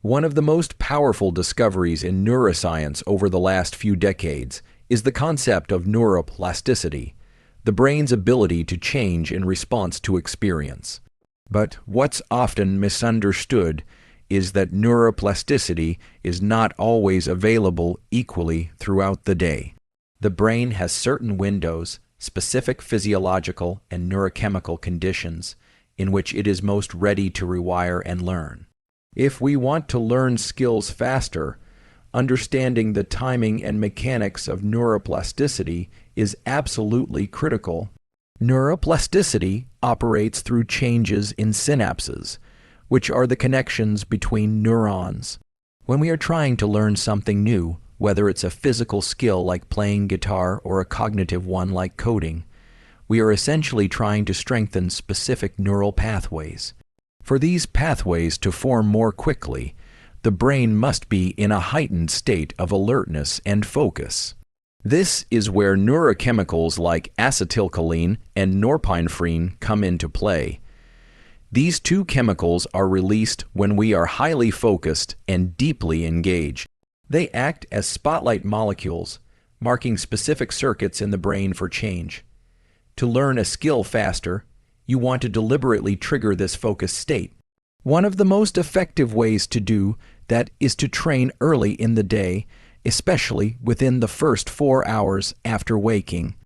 One of the most powerful discoveries in neuroscience over the last few decades is the concept of neuroplasticity, the brain's ability to change in response to experience. But what's often misunderstood is that neuroplasticity is not always available equally throughout the day. The brain has certain windows, specific physiological and neurochemical conditions, in which it is most ready to rewire and learn. If we want to learn skills faster, understanding the timing and mechanics of neuroplasticity is absolutely critical. Neuroplasticity operates through changes in synapses, which are the connections between neurons. When we are trying to learn something new, whether it's a physical skill like playing guitar or a cognitive one like coding, we are essentially trying to strengthen specific neural pathways. For these pathways to form more quickly, the brain must be in a heightened state of alertness and focus. This is where neurochemicals like acetylcholine and norepinephrine come into play. These two chemicals are released when we are highly focused and deeply engaged. They act as spotlight molecules, marking specific circuits in the brain for change. To learn a skill faster, you want to deliberately trigger this focused state. One of the most effective ways to do that is to train early in the day, especially within the first 4 hours after waking.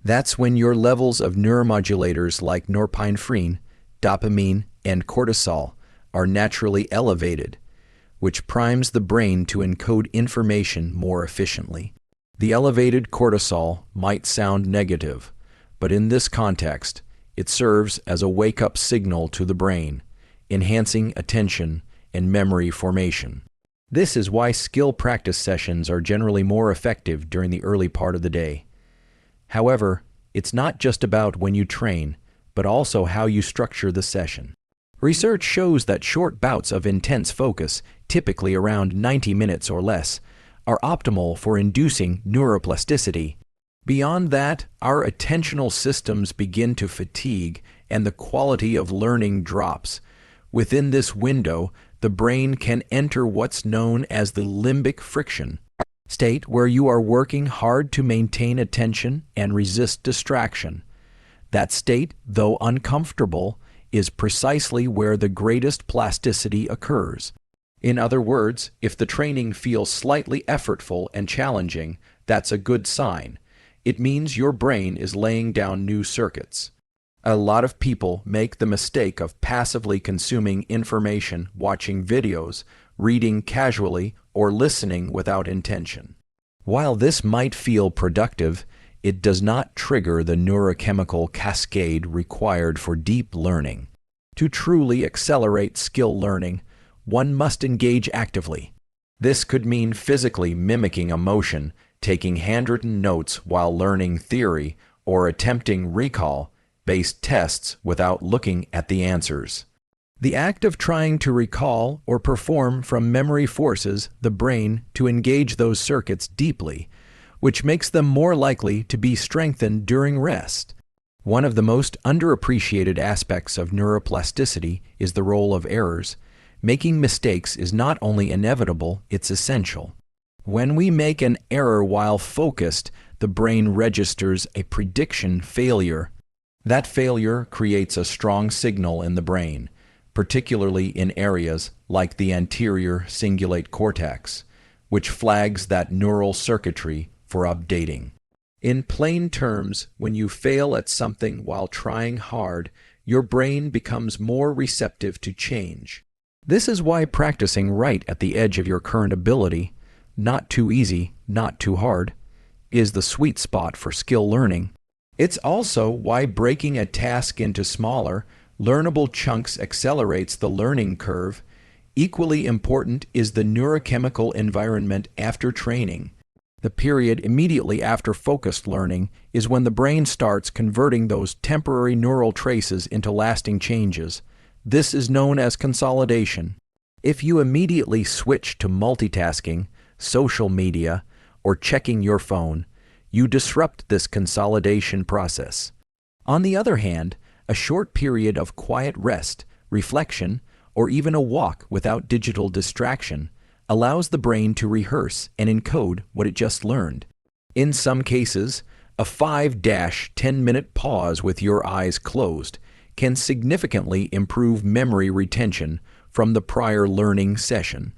That's when your levels of neuromodulators like norepinephrine, dopamine, and cortisol are naturally elevated, which primes the brain to encode information more efficiently. The elevated cortisol might sound negative, but in this context, it serves as a wake-up signal to the brain, enhancing attention and memory formation. This is why skill practice sessions are generally more effective during the early part of the day. However, it's not just about when you train, but also how you structure the session. Research shows that short bouts of intense focus, typically around 90 minutes or less, are optimal for inducing neuroplasticity. Beyond that, our attentional systems begin to fatigue and the quality of learning drops. Within this window, the brain can enter what's known as the limbic friction state, where you are working hard to maintain attention and resist distraction. That state, though uncomfortable, is precisely where the greatest plasticity occurs. In other words, if the training feels slightly effortful and challenging, that's a good sign. It means your brain is laying down new circuits. A lot of people make the mistake of passively consuming information, watching videos, reading casually, or listening without intention. While this might feel productive, it does not trigger the neurochemical cascade required for deep learning. To truly accelerate skill learning, one must engage actively. This could mean physically mimicking a motion, taking handwritten notes while learning theory, or attempting recall-based tests without looking at the answers. The act of trying to recall or perform from memory forces the brain to engage those circuits deeply, which makes them more likely to be strengthened during rest. One of the most underappreciated aspects of neuroplasticity is the role of errors. Making mistakes is not only inevitable, it's essential. When we make an error while focused, the brain registers a prediction failure. That failure creates a strong signal in the brain, particularly in areas like the anterior cingulate cortex, which flags that neural circuitry for updating. In plain terms, when you fail at something while trying hard, your brain becomes more receptive to change. This is why practicing right at the edge of your current ability, not too easy, not too hard, is the sweet spot for skill learning. It's also why breaking a task into smaller, learnable chunks accelerates the learning curve. Equally important is the neurochemical environment after training. The period immediately after focused learning is when the brain starts converting those temporary neural traces into lasting changes. This is known as consolidation. If you immediately switch to multitasking, social media, or checking your phone, you disrupt this consolidation process. On the other hand, a short period of quiet rest, reflection, or even a walk without digital distraction, allows the brain to rehearse and encode what it just learned. In some cases, a 5-10-minute pause with your eyes closed can significantly improve memory retention from the prior learning session.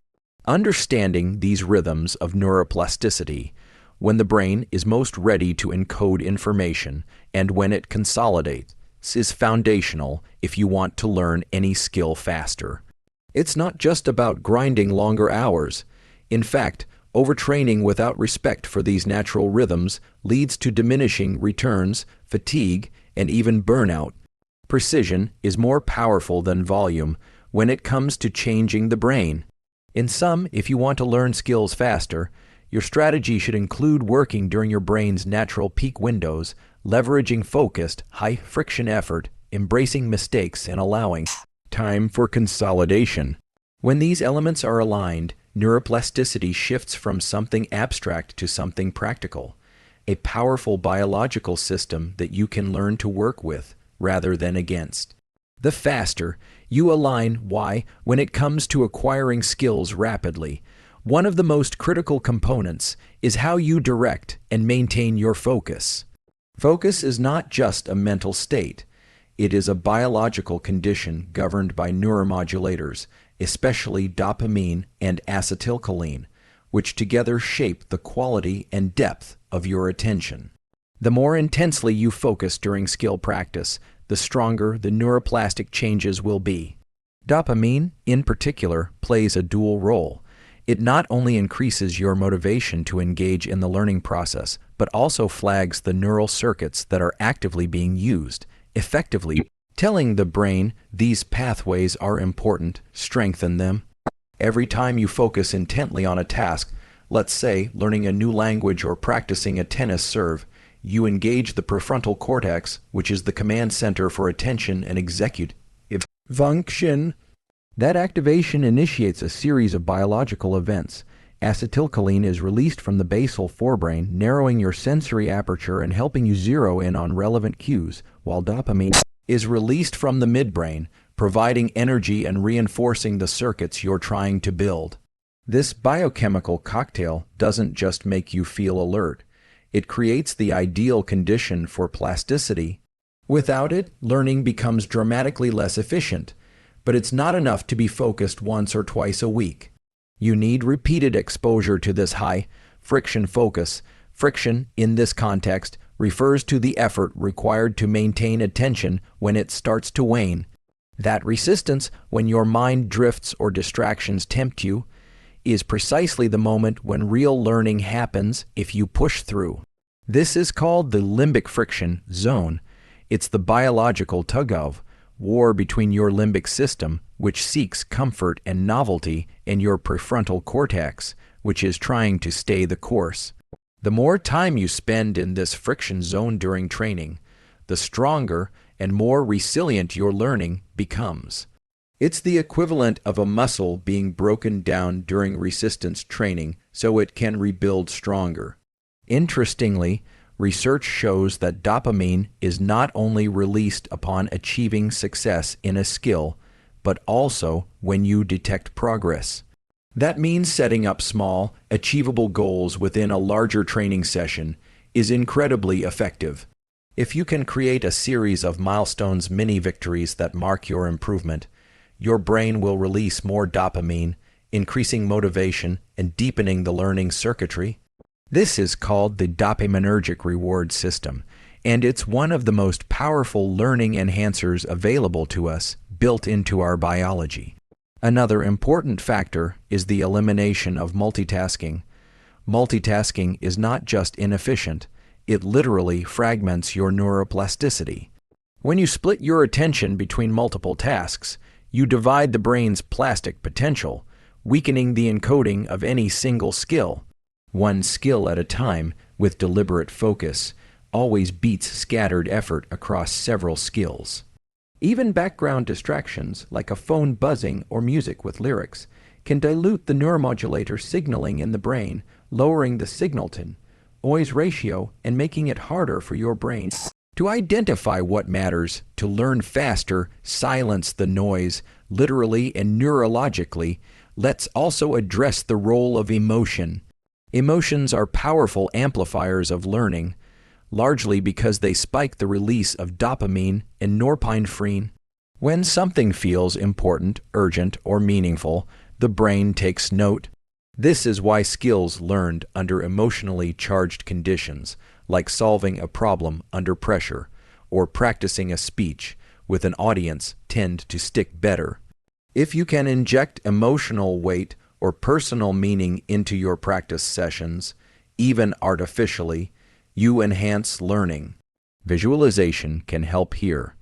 Understanding these rhythms of neuroplasticity, when the brain is most ready to encode information and when it consolidates, is foundational if you want to learn any skill faster. It's not just about grinding longer hours. In fact, overtraining without respect for these natural rhythms leads to diminishing returns, fatigue, and even burnout. Precision is more powerful than volume when it comes to changing the brain. In sum, if you want to learn skills faster, your strategy should include working during your brain's natural peak windows, leveraging focused, high-friction effort, embracing mistakes, and allowing time for consolidation. When these elements are aligned, neuroplasticity shifts from something abstract to something practical, a powerful biological system that you can learn to work with rather than against. The faster you align when it comes to acquiring skills rapidly, one of the most critical components is how you direct and maintain your focus. Focus is not just a mental state. It is a biological condition governed by neuromodulators, especially dopamine and acetylcholine, which together shape the quality and depth of your attention. The more intensely you focus during skill practice, the stronger the neuroplastic changes will be. Dopamine, in particular, plays a dual role. It not only increases your motivation to engage in the learning process, but also flags the neural circuits that are actively being used, effectively telling the brain these pathways are important, strengthen them. Every time you focus intently on a task, let's say learning a new language or practicing a tennis serve, you engage the prefrontal cortex, which is the command center for attention and executive function. That activation initiates a series of biological events. Acetylcholine is released from the basal forebrain, narrowing your sensory aperture and helping you zero in on relevant cues, while dopamine is released from the midbrain, providing energy and reinforcing the circuits you're trying to build. This biochemical cocktail doesn't just make you feel alert. It creates the ideal condition for plasticity. Without it, learning becomes dramatically less efficient. But it's not enough to be focused once or twice a week. You need repeated exposure to this high-friction focus. Friction, in this context, refers to the effort required to maintain attention when it starts to wane. That resistance, when your mind drifts or distractions tempt you, is precisely the moment when real learning happens if you push through. This is called the limbic friction zone. It's the biological tug-of war between your limbic system, which seeks comfort and novelty, and your prefrontal cortex, which is trying to stay the course. The more time you spend in this friction zone during training, the stronger and more resilient your learning becomes. It's the equivalent of a muscle being broken down during resistance training so it can rebuild stronger. Interestingly, research shows that dopamine is not only released upon achieving success in a skill, but also when you detect progress. That means setting up small, achievable goals within a larger training session is incredibly effective. If you can create a series of milestones mini-victories that mark your improvement, your brain will release more dopamine, increasing motivation and deepening the learning circuitry. This is called the dopaminergic reward system, and it's one of the most powerful learning enhancers available to us, built into our biology. Another important factor is the elimination of multitasking. Multitasking is not just inefficient, it literally fragments your neuroplasticity. When you split your attention between multiple tasks, you divide the brain's plastic potential, weakening the encoding of any single skill. One skill at a time, with deliberate focus, always beats scattered effort across several skills. Even background distractions, like a phone buzzing or music with lyrics, can dilute the neuromodulator signaling in the brain, lowering the signal-to-noise ratio and making it harder for your brain to identify what matters. To learn faster, silence the noise, literally and neurologically, let's also address the role of emotion. Emotions are powerful amplifiers of learning, largely because they spike the release of dopamine and norepinephrine. When something feels important, urgent, or meaningful, the brain takes note. This is why skills learned under emotionally charged conditions, like solving a problem under pressure or practicing a speech with an audience, tend to stick better. If you can inject emotional weight or personal meaning into your practice sessions, even artificially, you enhance learning. Visualization can help here.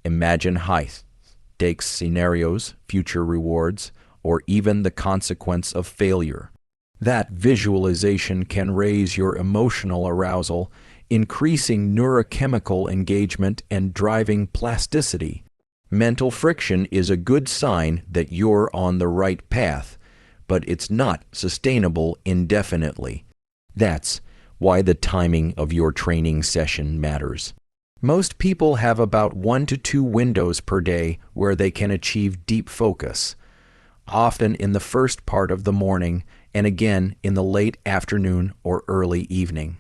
Imagine high-stakes scenarios, future rewards, or even the consequence of failure. That visualization can raise your emotional arousal, increasing neurochemical engagement and driving plasticity. Mental friction is a good sign that you're on the right path, but it's not sustainable indefinitely. That's why the timing of your training session matters. Most people have about 1 to 2 windows per day where they can achieve deep focus, often in the first part of the morning and again in the late afternoon or early evening.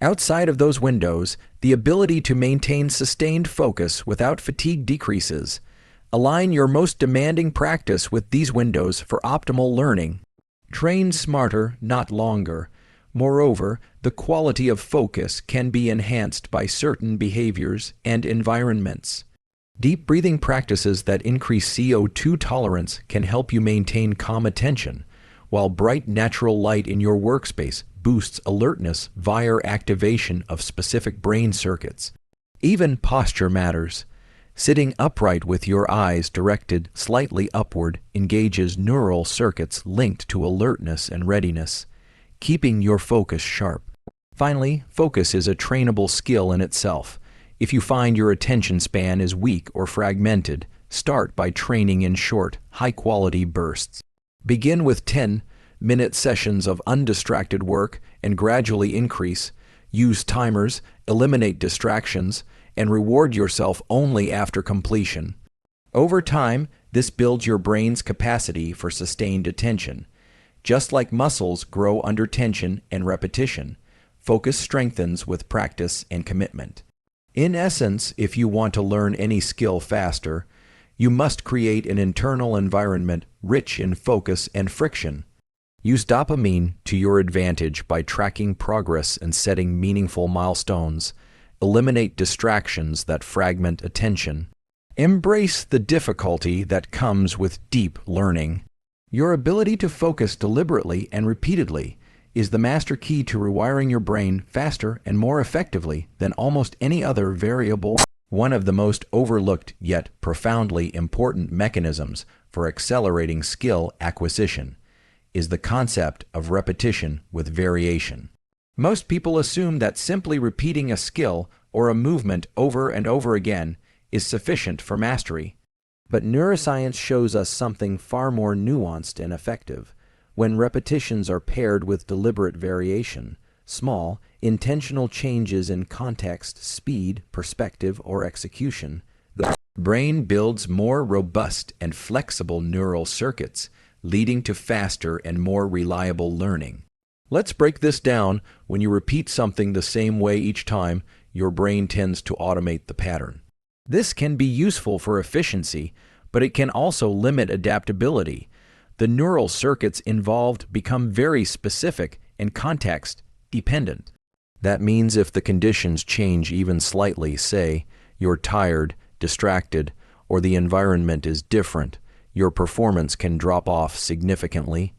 Outside of those windows, the ability to maintain sustained focus without fatigue decreases. Align your most demanding practice with these windows for optimal learning. Train smarter, not longer. Moreover, the quality of focus can be enhanced by certain behaviors and environments. Deep breathing practices that increase CO2 tolerance can help you maintain calm attention, while bright natural light in your workspace boosts alertness via activation of specific brain circuits. Even posture matters. Sitting upright with your eyes directed slightly upward engages neural circuits linked to alertness and readiness, keeping your focus sharp. Finally, focus is a trainable skill in itself. If you find your attention span is weak or fragmented, start by training in short, high-quality bursts. Begin with 10-minute sessions of undistracted work and gradually increase. Use timers, eliminate distractions, and reward yourself only after completion. Over time, this builds your brain's capacity for sustained attention. Just like muscles grow under tension and repetition, focus strengthens with practice and commitment. In essence, if you want to learn any skill faster, you must create an internal environment rich in focus and friction. Use dopamine to your advantage by tracking progress and setting meaningful milestones. Eliminate distractions that fragment attention. Embrace the difficulty that comes with deep learning. Your ability to focus deliberately and repeatedly is the master key to rewiring your brain faster and more effectively than almost any other variable. One of the most overlooked yet profoundly important mechanisms for accelerating skill acquisition is the concept of repetition with variation. Most people assume that simply repeating a skill or a movement over and over again is sufficient for mastery. But neuroscience shows us something far more nuanced and effective. When repetitions are paired with deliberate variation, small, intentional changes in context, speed, perspective, or execution, the brain builds more robust and flexible neural circuits, leading to faster and more reliable learning. Let's break this down. When you repeat something the same way each time, your brain tends to automate the pattern. This can be useful for efficiency, but it can also limit adaptability. The neural circuits involved become very specific and context-dependent. That means if the conditions change even slightly, say, you're tired, distracted, or the environment is different, your performance can drop off significantly.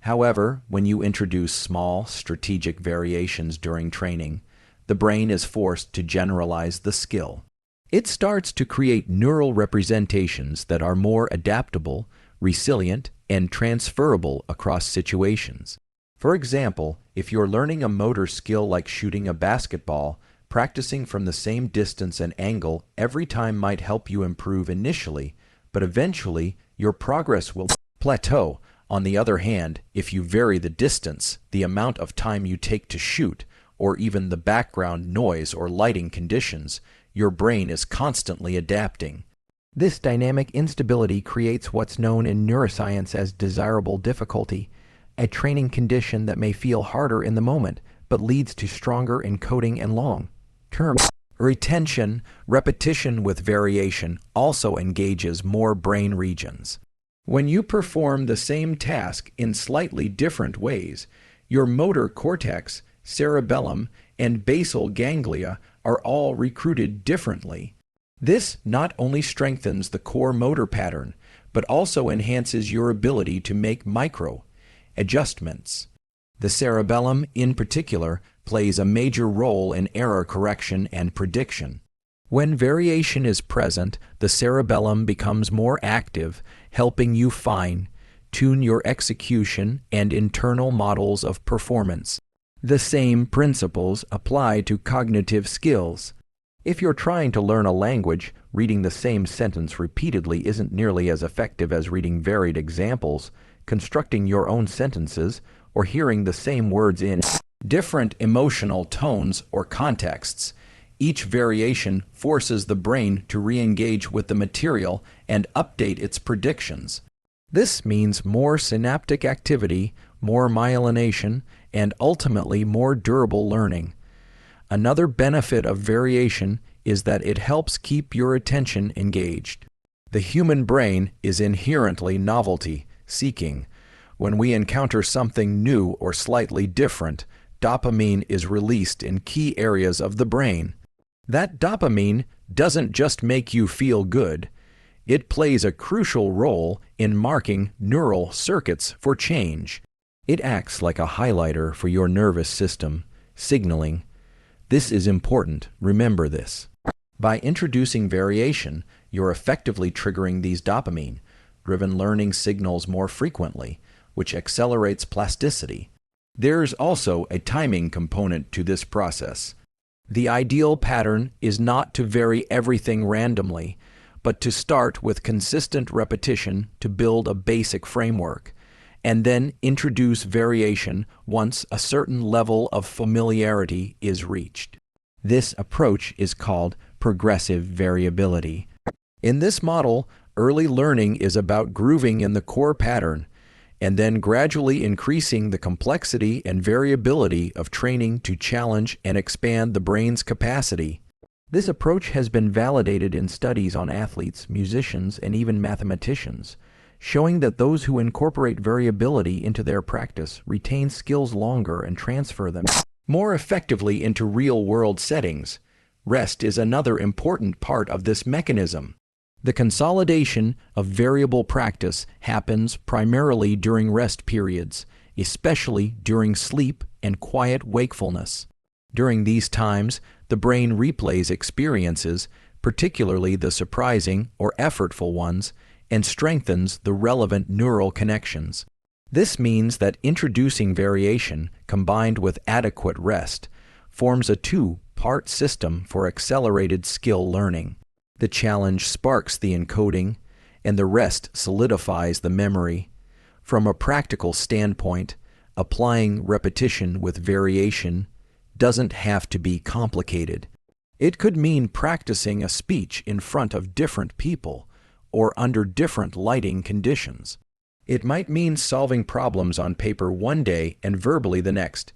However, when you introduce small, strategic variations during training, the brain is forced to generalize the skill. It starts to create neural representations that are more adaptable, resilient, and transferable across situations. For example, if you're learning a motor skill like shooting a basketball, practicing from the same distance and angle every time might help you improve initially, but eventually your progress will plateau. On the other hand, if you vary the distance, the amount of time you take to shoot, or even the background noise or lighting conditions, your brain is constantly adapting. This dynamic instability creates what's known in neuroscience as desirable difficulty, a training condition that may feel harder in the moment, but leads to stronger encoding and long-term retention. Repetition with variation also engages more brain regions. When you perform the same task in slightly different ways, your motor cortex, cerebellum, and basal ganglia are all recruited differently. This not only strengthens the core motor pattern, but also enhances your ability to make micro-adjustments. The cerebellum, in particular, plays a major role in error correction and prediction. When variation is present, the cerebellum becomes more active, helping you fine-tune your execution and internal models of performance. The same principles apply to cognitive skills. If you're trying to learn a language, reading the same sentence repeatedly isn't nearly as effective as reading varied examples, constructing your own sentences, or hearing the same words in different emotional tones or contexts. Each variation forces the brain to re-engage with the material and update its predictions. This means more synaptic activity, more myelination, and ultimately more durable learning. Another benefit of variation is that it helps keep your attention engaged. The human brain is inherently novelty-seeking. When we encounter something new or slightly different, dopamine is released in key areas of the brain. That dopamine doesn't just make you feel good. It plays a crucial role in marking neural circuits for change. It acts like a highlighter for your nervous system, signaling, "This is important, remember this." By introducing variation, you're effectively triggering these dopamine-driven learning signals more frequently, which accelerates plasticity. There's also a timing component to this process. The ideal pattern is not to vary everything randomly, but to start with consistent repetition to build a basic framework, and then introduce variation once a certain level of familiarity is reached. This approach is called progressive variability. In this model, early learning is about grooving in the core pattern, and then gradually increasing the complexity and variability of training to challenge and expand the brain's capacity. This approach has been validated in studies on athletes, musicians, and even mathematicians, showing that those who incorporate variability into their practice retain skills longer and transfer them more effectively into real-world settings. Rest is another important part of this mechanism. The consolidation of variable practice happens primarily during rest periods, especially during sleep and quiet wakefulness. During these times, the brain replays experiences, particularly the surprising or effortful ones, and strengthens the relevant neural connections. This means that introducing variation combined with adequate rest forms a two-part system for accelerated skill learning. The challenge sparks the encoding, and the rest solidifies the memory. From a practical standpoint, applying repetition with variation doesn't have to be complicated. It could mean practicing a speech in front of different people or under different lighting conditions. It might mean solving problems on paper one day and verbally the next.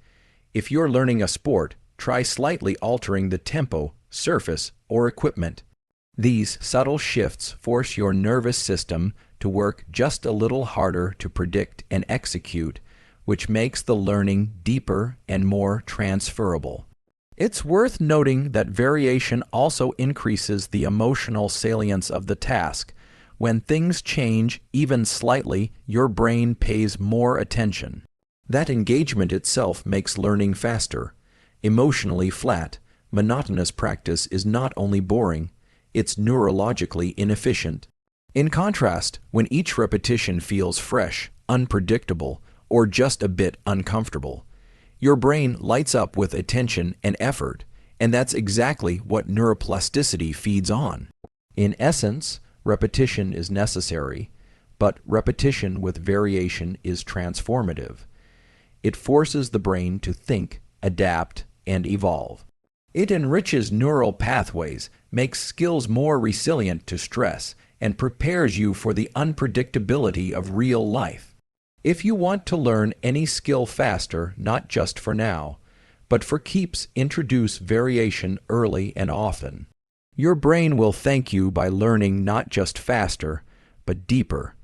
If you're learning a sport, try slightly altering the tempo, surface, or equipment. These subtle shifts force your nervous system to work just a little harder to predict and execute, which makes the learning deeper and more transferable. It's worth noting that variation also increases the emotional salience of the task. When things change even slightly, your brain pays more attention. That engagement itself makes learning faster. Emotionally flat, monotonous practice is not only boring, it's neurologically inefficient. In contrast, when each repetition feels fresh, unpredictable, or just a bit uncomfortable, your brain lights up with attention and effort, and that's exactly what neuroplasticity feeds on. In essence, repetition is necessary, but repetition with variation is transformative. It forces the brain to think, adapt, and evolve. It enriches neural pathways, makes skills more resilient to stress, and prepares you for the unpredictability of real life. If you want to learn any skill faster, not just for now, but for keeps, introduce variation early and often. Your brain will thank you by learning not just faster, but deeper.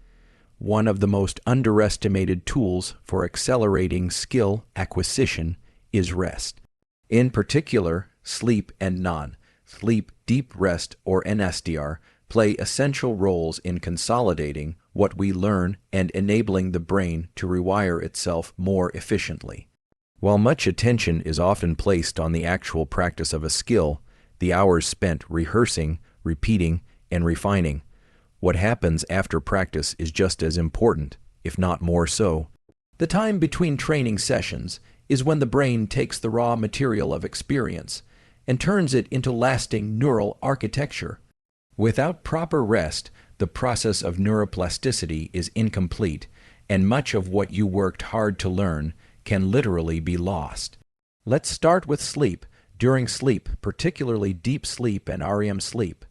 One of the most underestimated tools for accelerating skill acquisition is rest. In particular, sleep and non-sleep deep rest, or NSDR, play essential roles in consolidating what we learn and enabling the brain to rewire itself more efficiently. While much attention is often placed on the actual practice of a skill, the hours spent rehearsing, repeating, and refining, what happens after practice is just as important, if not more so. The time between training sessions is when the brain takes the raw material of experience and turns it into lasting neural architecture. Without proper rest, the process of neuroplasticity is incomplete, and much of what you worked hard to learn can literally be lost. Let's start with sleep. During sleep, particularly deep sleep and REM sleep,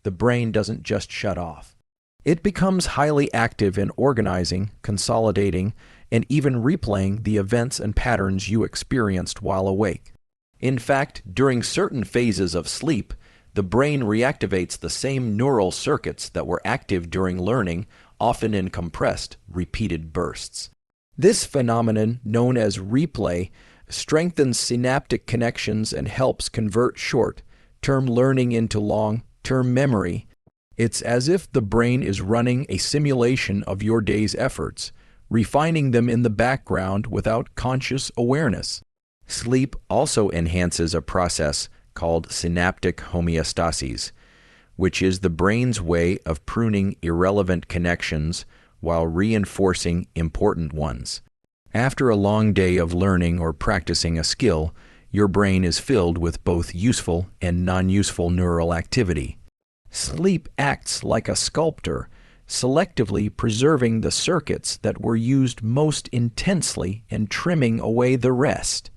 the brain doesn't just shut off. It becomes highly active in organizing, consolidating, and even replaying the events and patterns you experienced while awake. In fact, during certain phases of sleep, the brain reactivates the same neural circuits that were active during learning, often in compressed, repeated bursts. This phenomenon, known as replay, strengthens synaptic connections and helps convert short-term learning into long-term memory. It's as if the brain is running a simulation of your day's efforts, refining them in the background without conscious awareness. Sleep also enhances a process called synaptic homeostasis, which is the brain's way of pruning irrelevant connections while reinforcing important ones. After a long day of learning or practicing a skill, your brain is filled with both useful and non-useful neural activity. Sleep acts like a sculptor, selectively preserving the circuits that were used most intensely and trimming away the rest.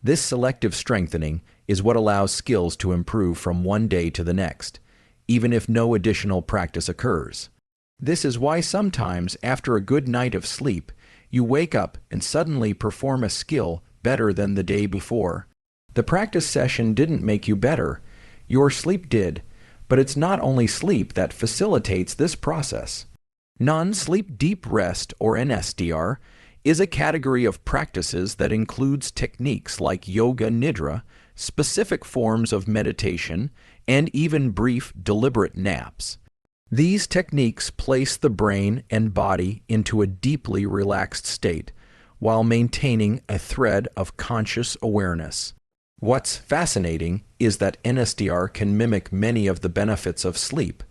This selective strengthening is what allows skills to improve from one day to the next, even if no additional practice occurs. This is why sometimes, after a good night of sleep, you wake up and suddenly perform a skill better than the day before. The practice session didn't make you better. Your sleep did, but it's not only sleep that facilitates this process. Non-sleep deep rest, or NSDR, is a category of practices that includes techniques like yoga nidra, specific forms of meditation, and even brief, deliberate naps. These techniques place the brain and body into a deeply relaxed state while maintaining a thread of conscious awareness. What's fascinating is that NSDR can mimic many of the benefits of sleep,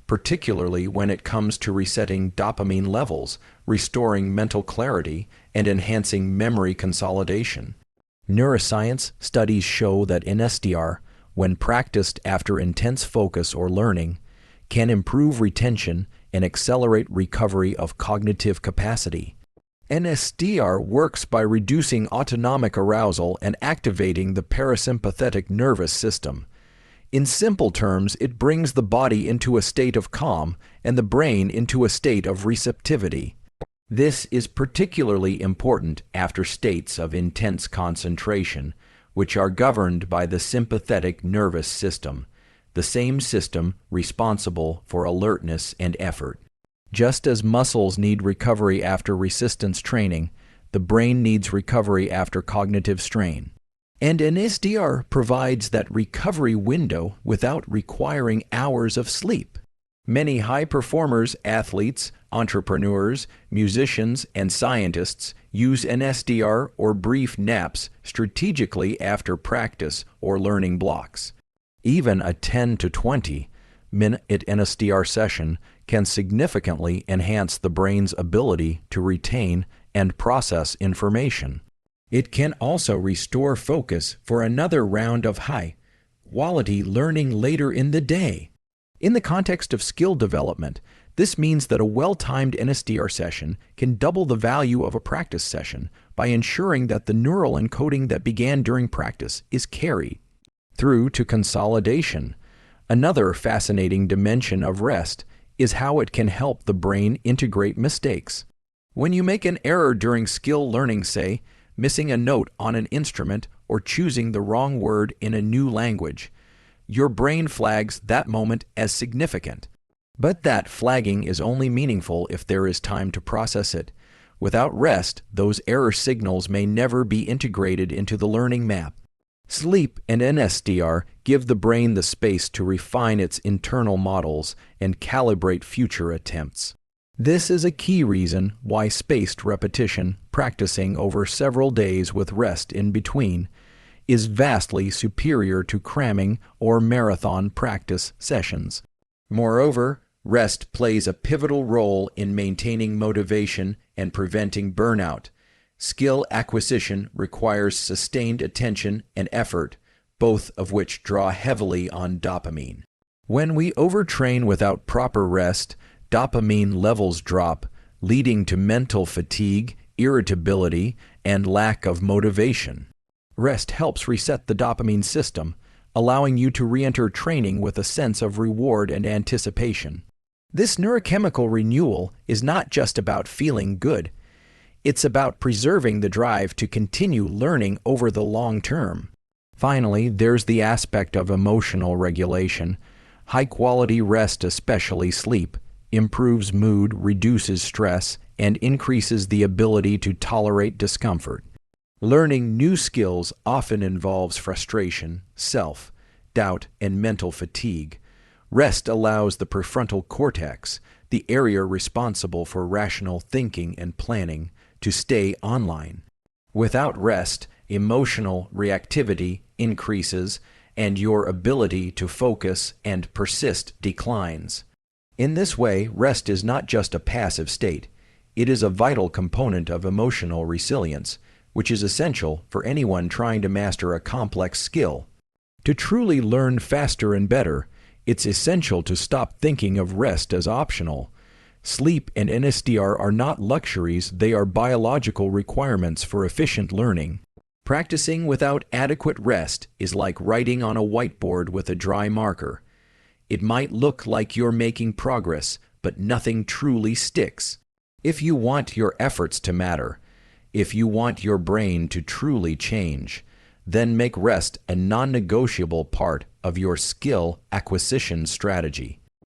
particularly when it comes to resetting dopamine levels, restoring mental clarity, and enhancing memory consolidation. Neuroscience studies show that NSDR, when practiced after intense focus or learning, can improve retention and accelerate recovery of cognitive capacity. NSDR works by reducing autonomic arousal and activating the parasympathetic nervous system. In simple terms, it brings the body into a state of calm and the brain into a state of receptivity. This is particularly important after states of intense concentration, which are governed by the sympathetic nervous system, the same system responsible for alertness and effort. Just as muscles need recovery after resistance training, the brain needs recovery after cognitive strain. And NSDR provides that recovery window without requiring hours of sleep. Many high performers, athletes, entrepreneurs, musicians, and scientists use NSDR or brief naps strategically after practice or learning blocks. Even a 10 to 20-minute NSDR session can significantly enhance the brain's ability to retain and process information. It can also restore focus for another round of high-quality learning later in the day. In the context of skill development, this means that a well-timed NSDR session can double the value of a practice session by ensuring that the neural encoding that began during practice is carried through to consolidation. Another fascinating dimension of rest is how it can help the brain integrate mistakes. When you make an error during skill learning, say, missing a note on an instrument or choosing the wrong word in a new language, your brain flags that moment as significant. But that flagging is only meaningful if there is time to process it. Without rest, those error signals may never be integrated into the learning map. Sleep and NSDR give the brain the space to refine its internal models and calibrate future attempts. This is a key reason why spaced repetition, practicing over several days with rest in between, is vastly superior to cramming or marathon practice sessions. Moreover, rest plays a pivotal role in maintaining motivation and preventing burnout. Skill acquisition requires sustained attention and effort, both of which draw heavily on dopamine. When we overtrain without proper rest, dopamine levels drop, leading to mental fatigue, irritability, and lack of motivation. Rest helps reset the dopamine system, allowing you to re-enter training with a sense of reward and anticipation. This neurochemical renewal is not just about feeling good. It's about preserving the drive to continue learning over the long term. Finally, there's the aspect of emotional regulation. High-quality rest, especially sleep, improves mood, reduces stress, and increases the ability to tolerate discomfort. Learning new skills often involves frustration, self-doubt, and mental fatigue. Rest allows the prefrontal cortex, the area responsible for rational thinking and planning, to stay online. Without rest, emotional reactivity increases and your ability to focus and persist declines. In this way, rest is not just a passive state. It is a vital component of emotional resilience, which is essential for anyone trying to master a complex skill. To truly learn faster and better, it's essential to stop thinking of rest as optional. Sleep and NSDR are not luxuries, they are biological requirements for efficient learning. Practicing without adequate rest is like writing on a whiteboard with a dry marker. It might look like you're making progress, but nothing truly sticks. If you want your efforts to matter, if you want your brain to truly change, then make rest a non-negotiable part of your skill acquisition strategy.